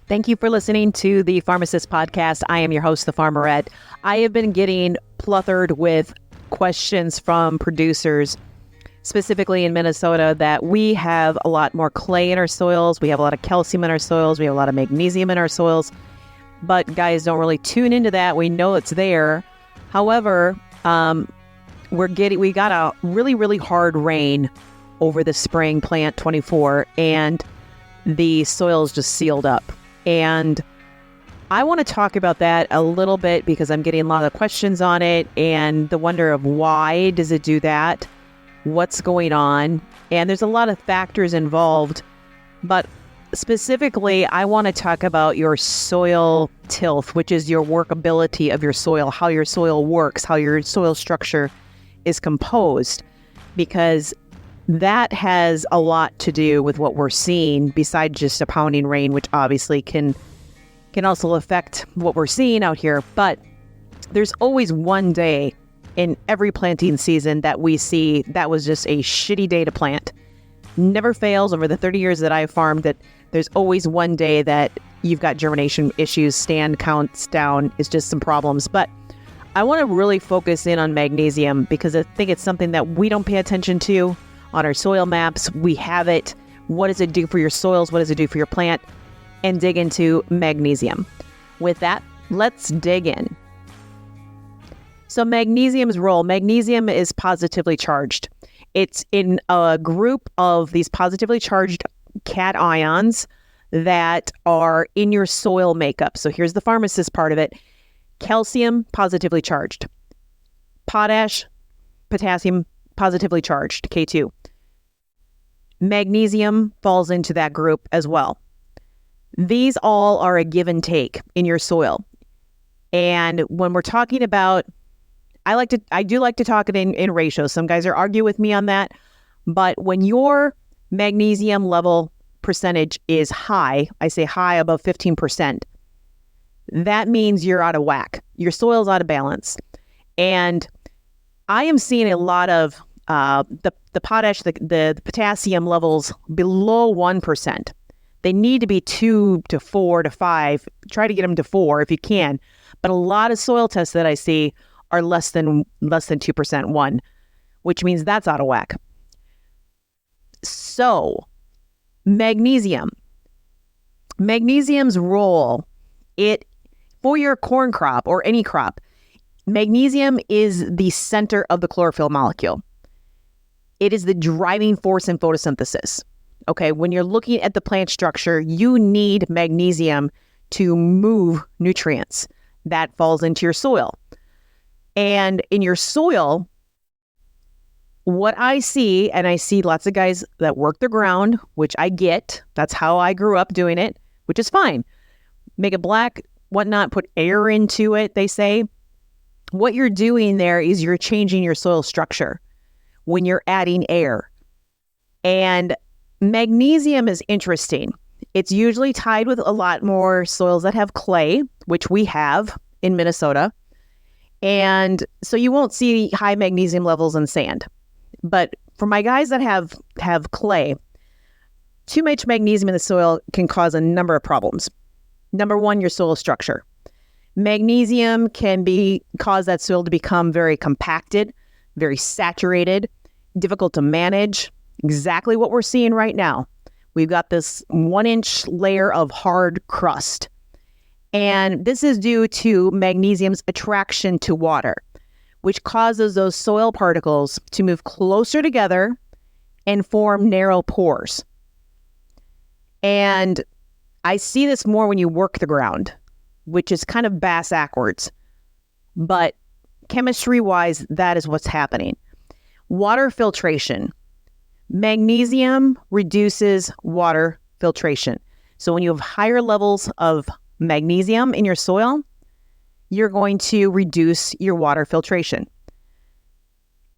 Thank you for listening to the Pharmacist Podcast. I am your host, the Farmerette. I have been getting pluthered with questions from producers, specifically in Minnesota, that we have a lot more clay in our soils. We have a lot of calcium in our soils. We have a lot of magnesium in our soils. But guys don't really tune into that. We know it's there. However, we got a really, really hard rain over the spring, plant 24, and the soil's just sealed up. And I want to talk about that a little bit because I'm getting a lot of questions on it and the wonder of why does it do that? What's going on? And there's a lot of factors involved, but specifically, I want to talk about your soil tilth, which is your workability of your soil, how your soil works, how your soil structure is composed, because that has a lot to do with what we're seeing besides just a pounding rain, which obviously can also affect what we're seeing out here. But there's always one day in every planting season that we see that was just a shitty day to plant. Never fails over the 30 years that I've farmed that there's always one day that you've got germination issues, stand counts down, it's just some problems. But I want to really focus in on magnesium because I think it's something that we don't pay attention to. On our soil maps, we have it. What does it do for your soils? What does it do for your plant? And dig into magnesium. With that, let's dig in. So magnesium's role. Magnesium is positively charged. It's in a group of these positively charged cations that are in your soil makeup. So here's the pharmacist part of it. Calcium, positively charged. Potash, potassium, positively charged, K2. Magnesium falls into that group as well. These all are a give and take in your soil. And when we're talking about, I do like to talk it in ratios. Some guys are argue with me on that. But when your magnesium level percentage is high, I say high above 15%, that means you're out of whack. Your soil's out of balance. And I am seeing a lot of the potash, the potassium levels below 1%. They need to be 2 to 4 to 5. Try to get them to 4 if you can. But a lot of soil tests that I see are less than 2%, 1, which means that's out of whack. So magnesium's role, for your corn crop or any crop, magnesium is the center of the chlorophyll molecule. It is the driving force in photosynthesis. Okay, when you're looking at the plant structure, you need magnesium to move nutrients. That falls into your soil. And in your soil, what I see, and I see lots of guys that work the ground, which I get, that's how I grew up doing it, which is fine. Make it black, whatnot, put air into it, they say. What you're doing there is you're changing your soil structure when you're adding air. And magnesium is interesting. It's usually tied with a lot more soils that have clay, which we have in Minnesota. And so you won't see high magnesium levels in sand. But for my guys that have clay, too much magnesium in the soil can cause a number of problems. Number one, your soil structure. Magnesium can cause that soil to become very compacted, very saturated, difficult to manage. Exactly what we're seeing right now. We've got this 1-inch layer of hard crust. And this is due to magnesium's attraction to water, which causes those soil particles to move closer together and form narrow pores. And I see this more when you work the ground, which is kind of bass-ackwards. But chemistry-wise, that is what's happening. Water filtration. Magnesium reduces water filtration. So when you have higher levels of magnesium in your soil, you're going to reduce your water filtration.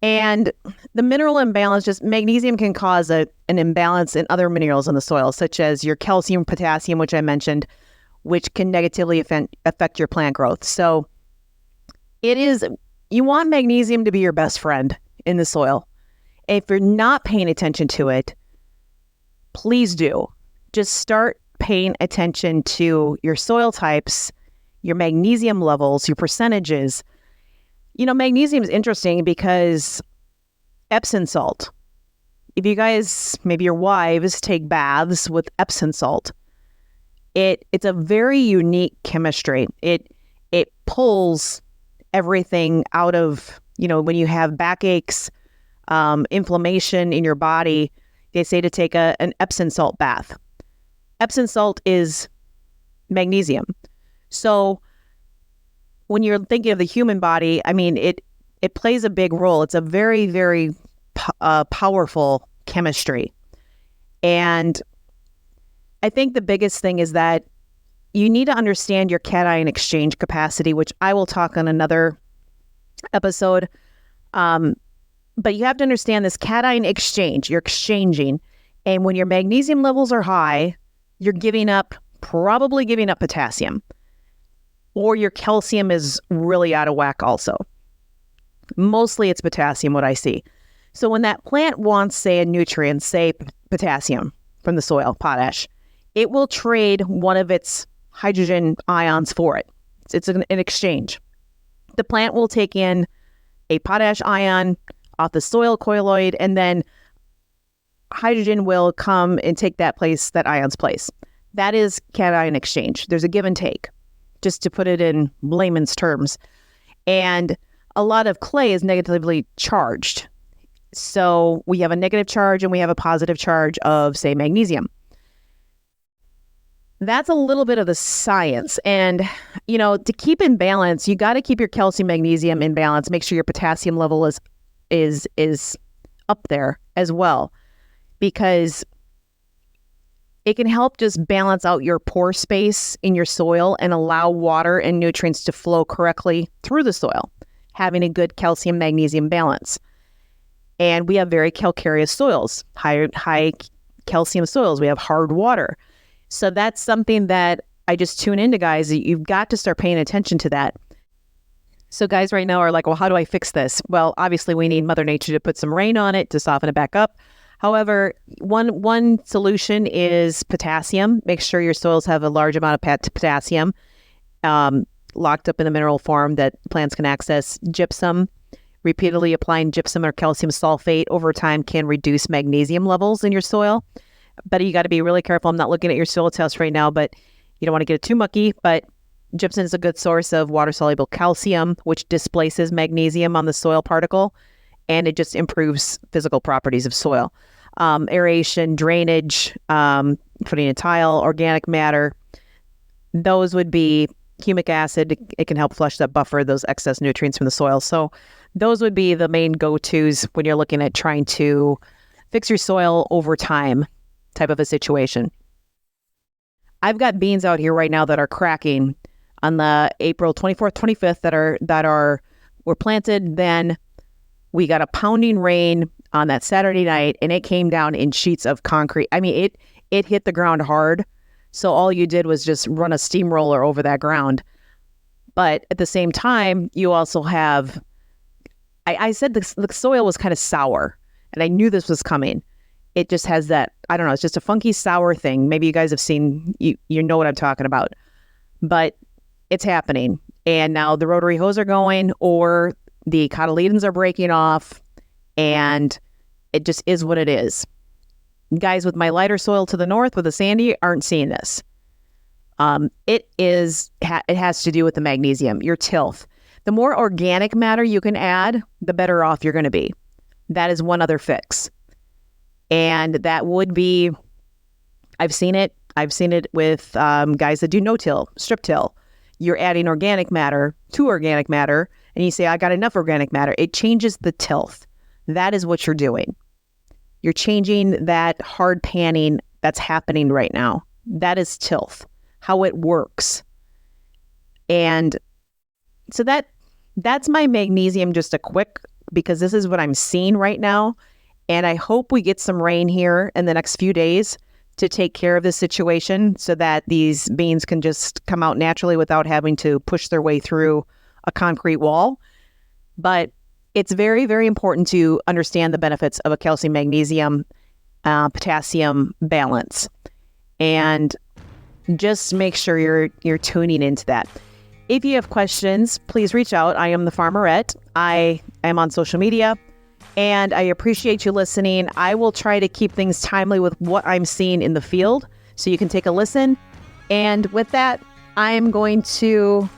And the mineral imbalance, just magnesium can cause an imbalance in other minerals in the soil, such as your calcium, potassium, which I mentioned, which can negatively affect your plant growth. So you want magnesium to be your best friend in the soil. If you're not paying attention to it, please do. Just start paying attention to your soil types, your magnesium levels, your percentages. Magnesium is interesting because Epsom salt. If you guys, maybe your wives, take baths with Epsom salt, it's a very unique chemistry. It pulls everything out of, when you have backaches, inflammation in your body, they say to take an Epsom salt bath. Epsom salt is magnesium. So when you're thinking of the human body, it plays a big role. It's a very, very powerful chemistry. And I think the biggest thing is that you need to understand your cation exchange capacity, which I will talk on another episode. But you have to understand this cation exchange. You're exchanging. And when your magnesium levels are high, you're probably giving up potassium. Or your calcium is really out of whack also. Mostly it's potassium, what I see. So when that plant wants, say, a nutrient, say potassium from the soil, potash, it will trade one of its hydrogen ions for it. It's an exchange. The plant will take in a potash ion off the soil colloid, and then hydrogen will come and take that ion's place. That is cation exchange. There's a give and take, just to put it in layman's terms. And a lot of clay is negatively charged. So we have a negative charge and we have a positive charge of, say, magnesium. That's a little bit of the science. And, to keep in balance, you got to keep your calcium, magnesium in balance. Make sure your potassium level is up there as well, because it can help just balance out your pore space in your soil and allow water and nutrients to flow correctly through the soil, having a good calcium, magnesium balance. And we have very calcareous soils, high calcium soils. We have hard water. So that's something that I just tune into, guys. You've got to start paying attention to that. So guys right now are like, well, how do I fix this? Well, obviously we need Mother Nature to put some rain on it to soften it back up. However, one solution is potassium. Make sure your soils have a large amount of potassium locked up in a mineral form that plants can access. Gypsum. Repeatedly applying gypsum or calcium sulfate over time can reduce magnesium levels in your soil. But you got to be really careful. I'm not looking at your soil test right now, but you don't want to get it too mucky. But gypsum is a good source of water-soluble calcium, which displaces magnesium on the soil particle, and it just improves physical properties of soil. Aeration, drainage, putting in tile, organic matter, those would be humic acid. It can help flush that buffer, those excess nutrients from the soil. So those would be the main go-tos when you're looking at trying to fix your soil over time type of a situation. I've got beans out here right now that are cracking on the April 24th, 25th that were planted. Then we got a pounding rain on that Saturday night, and it came down in sheets of concrete. It hit the ground hard. So all you did was just run a steamroller over that ground. But at the same time, you also have, I said the soil was kind of sour, and I knew this was coming. It just has that, I don't know, it's just a funky sour thing. Maybe you guys have seen, you know what I'm talking about. But it's happening. And now the rotary hose are going, or the cotyledons are breaking off, and it just is what it is. Guys with my lighter soil to the north with the sandy aren't seeing this. It has to do with the magnesium, your tilth. The more organic matter you can add, the better off you're going to be. That is one other fix. And that would be, I've seen it with guys that do no-till, strip till. You're adding organic matter to organic matter, and you say, I got enough organic matter. It changes the tilth. That is what you're doing. You're changing that hard panning that's happening right now. That is tilth, how it works. And so that's my magnesium, just a quick, because this is what I'm seeing right now. And I hope we get some rain here in the next few days to take care of this situation so that these beans can just come out naturally without having to push their way through a concrete wall. But it's very, very important to understand the benefits of a calcium, magnesium, potassium balance. And just make sure you're tuning into that. If you have questions, please reach out. I am the Farmerette. I am on social media, and I appreciate you listening. I will try to keep things timely with what I'm seeing in the field, so you can take a listen. And with that, I am going to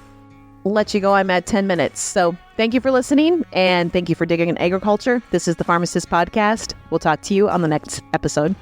let you go. I'm at 10 minutes. So thank you for listening, and thank you for digging in agriculture. This is the Pharmacist Podcast. We'll talk to you on the next episode.